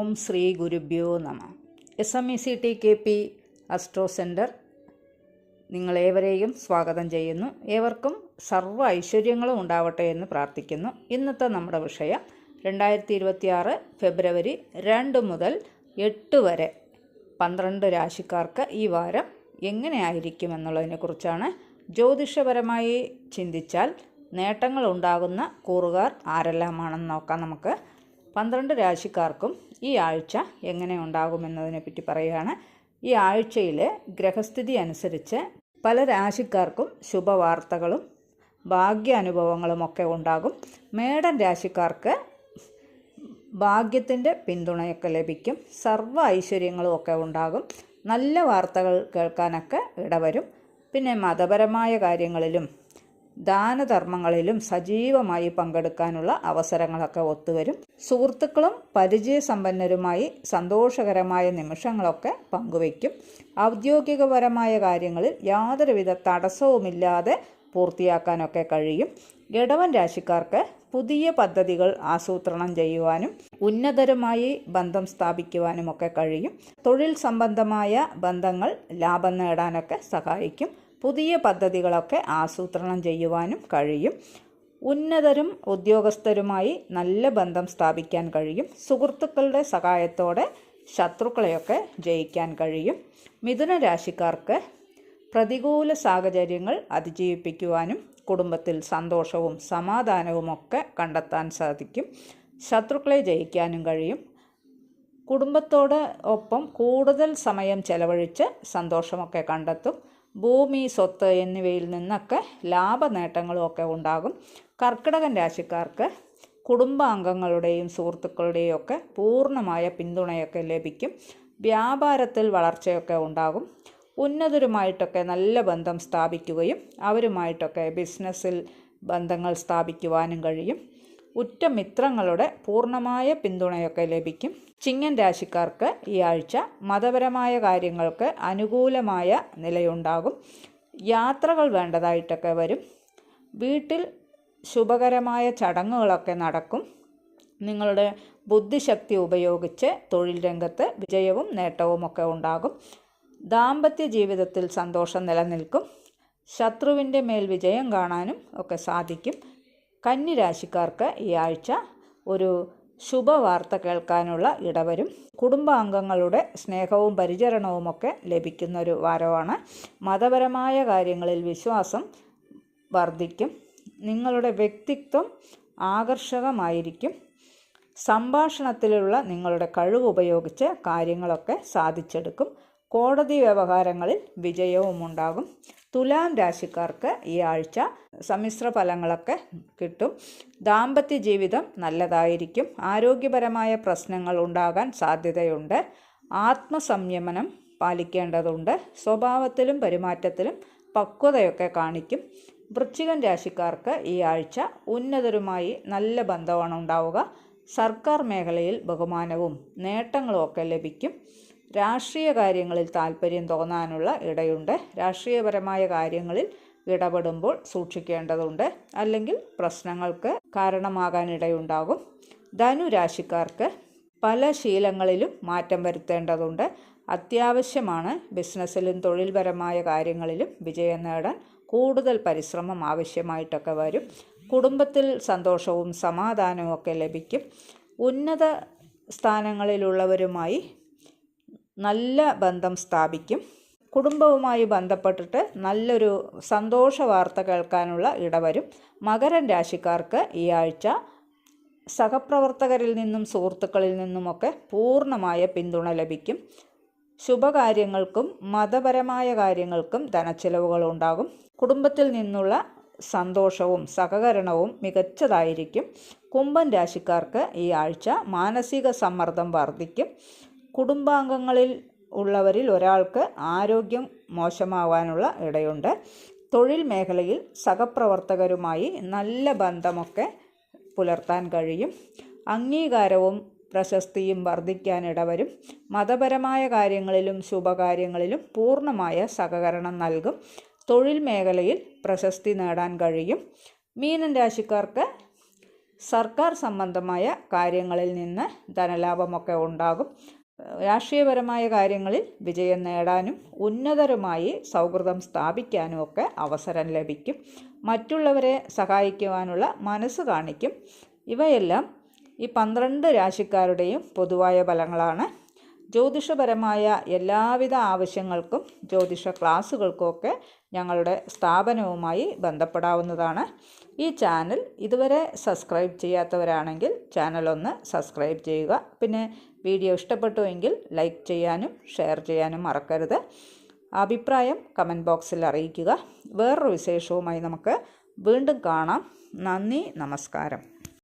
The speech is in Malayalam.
ഓം ശ്രീ ഗുരുഭ്യോ നമ. SMECTKP അസ്ട്രോ സെൻറ്റർ നിങ്ങളേവരെയും സ്വാഗതം ചെയ്യുന്നു. ഏവർക്കും സർവ്വ ഐശ്വര്യങ്ങളും ഉണ്ടാവട്ടെ എന്ന് പ്രാർത്ഥിക്കുന്നു. ഇന്നത്തെ നമ്മുടെ വിഷയം 2026 ഫെബ്രുവരി 2 മുതൽ 8 വരെ 12 രാശിക്കാർക്ക് ഈ വാരം എങ്ങനെയായിരിക്കും എന്നുള്ളതിനെക്കുറിച്ചാണ്. ജ്യോതിഷപരമായി ചിന്തിച്ചാൽ നേട്ടങ്ങൾ ഉണ്ടാകുന്ന കൂറുകാർ ആരെല്ലാമാണെന്ന് നോക്കാം. നമുക്ക് 12 രാശിക്കാർക്കും ഈ ആഴ്ച എങ്ങനെ ഉണ്ടാകുമെന്നതിനെ പറ്റി പറയുകയാണ്. ഈ ആഴ്ചയിലെ ഗ്രഹസ്ഥിതി അനുസരിച്ച് പല രാശിക്കാർക്കും ശുഭവാർത്തകളും ഭാഗ്യാനുഭവങ്ങളുമൊക്കെ ഉണ്ടാകും. മേടൻ രാശിക്കാർക്ക് ഭാഗ്യത്തിൻ്റെ പിന്തുണയൊക്കെ ലഭിക്കും. സർവ്വ ഐശ്വര്യങ്ങളും ഒക്കെ ഉണ്ടാകും. നല്ല വാർത്തകൾ കേൾക്കാനൊക്കെ ഇടവരും. പിന്നെ മതപരമായ കാര്യങ്ങളിലും ദാനധർമ്മങ്ങളിലും സജീവമായി പങ്കെടുക്കാനുള്ള അവസരങ്ങളൊക്കെ ഒത്തുവരും. സുഹൃത്തുക്കളും പരിചയസമ്പന്നരുമായി സന്തോഷകരമായ നിമിഷങ്ങളൊക്കെ പങ്കുവയ്ക്കും. ഔദ്യോഗികപരമായ കാര്യങ്ങളിൽ യാതൊരുവിധ തടസ്സവുമില്ലാതെ പൂർത്തിയാക്കാനൊക്കെ കഴിയും. ഇടവൻ രാശിക്കാർക്ക് പുതിയ പദ്ധതികൾ ആസൂത്രണം ചെയ്യുവാനും ഉന്നതരുമായി ബന്ധം സ്ഥാപിക്കുവാനുമൊക്കെ കഴിയും. തൊഴിൽ സംബന്ധമായ ബന്ധങ്ങൾ ലാഭം നേടാനൊക്കെ സഹായിക്കും. പുതിയ പദ്ധതികളൊക്കെ ആസൂത്രണം ചെയ്യുവാനും കഴിയും. ഉന്നതരും ഉദ്യോഗസ്ഥരുമായി നല്ല ബന്ധം സ്ഥാപിക്കാൻ കഴിയും. സുഹൃത്തുക്കളുടെ സഹായത്തോടെ ശത്രുക്കളെയൊക്കെ ജയിക്കാൻ കഴിയും. മിഥുന രാശിക്കാർക്ക് പ്രതികൂല സാഹചര്യങ്ങൾ അതിജീവിപ്പിക്കുവാനും കുടുംബത്തിൽ സന്തോഷവും സമാധാനവുമൊക്കെ കണ്ടെത്താൻ സാധിക്കും. ശത്രുക്കളെ ജയിക്കാനും കഴിയും. കുടുംബത്തോട് ഒപ്പം കൂടുതൽ സമയം ചെലവഴിച്ച് സന്തോഷമൊക്കെ കണ്ടെത്തും. ഭൂമി, സ്വത്ത് എന്നിവയിൽ നിന്നൊക്കെ ലാഭനേട്ടങ്ങളും ഒക്കെ ഉണ്ടാകും. കർക്കിടകൻ രാശിക്കാർക്ക് കുടുംബാംഗങ്ങളുടെയും സുഹൃത്തുക്കളുടെയും ഒക്കെ പൂർണ്ണമായ പിന്തുണയൊക്കെ ലഭിക്കും. വ്യാപാരത്തിൽ വളർച്ചയൊക്കെ ഉണ്ടാകും. ഉന്നതരുമായിട്ടൊക്കെ നല്ല ബന്ധം സ്ഥാപിക്കുകയും അവരുമായിട്ടൊക്കെ ബിസിനസ്സിൽ ബന്ധങ്ങൾ സ്ഥാപിക്കുവാനും കഴിയും. ഉറ്റ മിത്രങ്ങളുടെ പൂർണ്ണമായ പിന്തുണയൊക്കെ ലഭിക്കും. ചിങ്ങൻ രാശിക്കാർക്ക് ഈ ആഴ്ച മതപരമായ കാര്യങ്ങൾക്ക് അനുകൂലമായ നിലയുണ്ടാകും. യാത്രകൾ വേണ്ടതായിട്ടൊക്കെ വരും. വീട്ടിൽ ശുഭകരമായ ചടങ്ങുകളൊക്കെ നടക്കും. നിങ്ങളുടെ ബുദ്ധിശക്തി ഉപയോഗിച്ച് തൊഴിൽ രംഗത്ത് വിജയവും നേട്ടവുമൊക്കെ ഉണ്ടാകും. ദാമ്പത്യ ജീവിതത്തിൽ സന്തോഷം നിലനിൽക്കും. ശത്രുവിൻ്റെ മേൽ വിജയം കാണാനും ഒക്കെ സാധിക്കും. കന്നി രാശിക്കാർക്ക് ഈ ആഴ്ച ഒരു ശുഭവാർത്ത കേൾക്കാനുള്ള ഇടവരും. കുടുംബാംഗങ്ങളുടെ സ്നേഹവും പരിചരണവുമൊക്കെ ലഭിക്കുന്ന ഒരു വാരമാണ്. മതപരമായ കാര്യങ്ങളിൽ വിശ്വാസം വർദ്ധിക്കും. നിങ്ങളുടെ വ്യക്തിത്വം ആകർഷകമായിരിക്കും. സംഭാഷണത്തിലുള്ള നിങ്ങളുടെ കഴിവ് ഉപയോഗിച്ച് കാര്യങ്ങളൊക്കെ സാധിച്ചെടുക്കും. കോടതി വ്യവഹാരങ്ങളിൽ വിജയവും ഉണ്ടാകും. തുലാം രാശിക്കാർക്ക് ഈ ആഴ്ച സമ്മിശ്ര ഫലങ്ങളൊക്കെ കിട്ടും. ദാമ്പത്യ ജീവിതം നല്ലതായിരിക്കും. ആരോഗ്യപരമായ പ്രശ്നങ്ങൾ ഉണ്ടാകാൻ സാധ്യതയുണ്ട്. ആത്മസംയമനം പാലിക്കേണ്ടതുണ്ട്. സ്വഭാവത്തിലും പെരുമാറ്റത്തിലും പക്വതയൊക്കെ കാണിക്കും. വൃശ്ചികൻ രാശിക്കാർക്ക് ഈ ആഴ്ച ഉന്നതരുമായി നല്ല ബന്ധമാണ് ഉണ്ടാവുക. സർക്കാർ മേഖലയിൽ ബഹുമാനവും നേട്ടങ്ങളും ഒക്കെ ലഭിക്കും. രാഷ്ട്രീയ കാര്യങ്ങളിൽ താല്പര്യം തോന്നാനുള്ള ഇടയുണ്ട്. രാഷ്ട്രീയപരമായ കാര്യങ്ങളിൽ ഇടപെടുമ്പോൾ സൂക്ഷിക്കേണ്ടതുണ്ട്, അല്ലെങ്കിൽ പ്രശ്നങ്ങൾക്ക് കാരണമാകാനിടയുണ്ടാകും. ധനു രാശിക്കാർക്ക് പല ശീലങ്ങളിലും മാറ്റം വരുത്തേണ്ടതുണ്ട്. അത്യാവശ്യമാണ്. ബിസിനസ്സിലും തൊഴിൽപരമായ കാര്യങ്ങളിലും വിജയം നേടാൻ കൂടുതൽ പരിശ്രമം ആവശ്യമായിട്ടൊക്കെ വരും. കുടുംബത്തിൽ സന്തോഷവും സമാധാനവും ഒക്കെ ലഭിക്കും. ഉന്നത സ്ഥാനങ്ങളിലുള്ളവരുമായി നല്ല ബന്ധം സ്ഥാപിക്കും. കുടുംബവുമായി ബന്ധപ്പെട്ടിട്ട് നല്ലൊരു സന്തോഷ വാർത്ത കേൾക്കാനുള്ള ഇടവരും. മകരൻ രാശിക്കാർക്ക് ഈ ആഴ്ച സഹപ്രവർത്തകരിൽ നിന്നും സുഹൃത്തുക്കളിൽ നിന്നുമൊക്കെ പൂർണ്ണമായ പിന്തുണ ലഭിക്കും. ശുഭകാര്യങ്ങൾക്കും മതപരമായ കാര്യങ്ങൾക്കും ധനച്ചിലവുകൾ ഉണ്ടാകും. കുടുംബത്തിൽ നിന്നുള്ള സന്തോഷവും സഹകരണവും മികച്ചതായിരിക്കും. കുംഭൻ രാശിക്കാർക്ക് ഈ ആഴ്ച മാനസിക സമ്മർദ്ദം വർദ്ധിക്കും. കുടുംബാംഗങ്ങളിൽ ഉള്ളവരിൽ ഒരാൾക്ക് ആരോഗ്യം മോശമാവാനുള്ള ഇടയുണ്ട്. തൊഴിൽ മേഖലയിൽ സഹപ്രവർത്തകരുമായി നല്ല ബന്ധമൊക്കെ പുലർത്താൻ കഴിയും. അംഗീകാരവും പ്രശസ്തിയും വർദ്ധിക്കാനിടവരും. മതപരമായ കാര്യങ്ങളിലും ശുഭകാര്യങ്ങളിലും പൂർണ്ണമായ സഹകരണം നൽകും. തൊഴിൽ മേഖലയിൽ പ്രശസ്തി നേടാൻ കഴിയും. മീനൻ രാശിക്കാർക്ക് സർക്കാർ സംബന്ധമായ കാര്യങ്ങളിൽ നിന്ന് ധനലാഭമൊക്കെ ഉണ്ടാകും. രാഷ്ട്രീയപരമായ കാര്യങ്ങളിൽ വിജയം നേടാനും ഉന്നതരുമായി സൗഹൃദം സ്ഥാപിക്കാനും ഒക്കെ അവസരം ലഭിക്കും. മറ്റുള്ളവരെ സഹായിക്കുവാനുള്ള മനസ്സ് കാണിക്കും. ഇവയെല്ലാം ഈ 12 രാശിക്കാരുടെയും പൊതുവായ ഫലങ്ങളാണ്. ജ്യോതിഷപരമായ എല്ലാവിധ ആവശ്യങ്ങൾക്കും ജ്യോതിഷ ക്ലാസ്സുകൾക്കുമൊക്കെ ഞങ്ങളുടെ സ്ഥാപനവുമായി ബന്ധപ്പെടാവുന്നതാണ്. ഈ ചാനൽ ഇതുവരെ സബ്സ്ക്രൈബ് ചെയ്യാത്തവരാണെങ്കിൽ ചാനൽ ഒന്ന് സബ്സ്ക്രൈബ് ചെയ്യുക. പിന്നെ വീഡിയോ ഇഷ്ടപ്പെട്ടുവെങ്കിൽ ലൈക്ക് ചെയ്യാനും ഷെയർ ചെയ്യാനും മറക്കരുത്. അഭിപ്രായം കമൻറ്റ് ബോക്സിൽ അറിയിക്കുക. വേറൊരു വിശേഷവുമായി നമുക്ക് വീണ്ടും കാണാം. നന്ദി, നമസ്കാരം.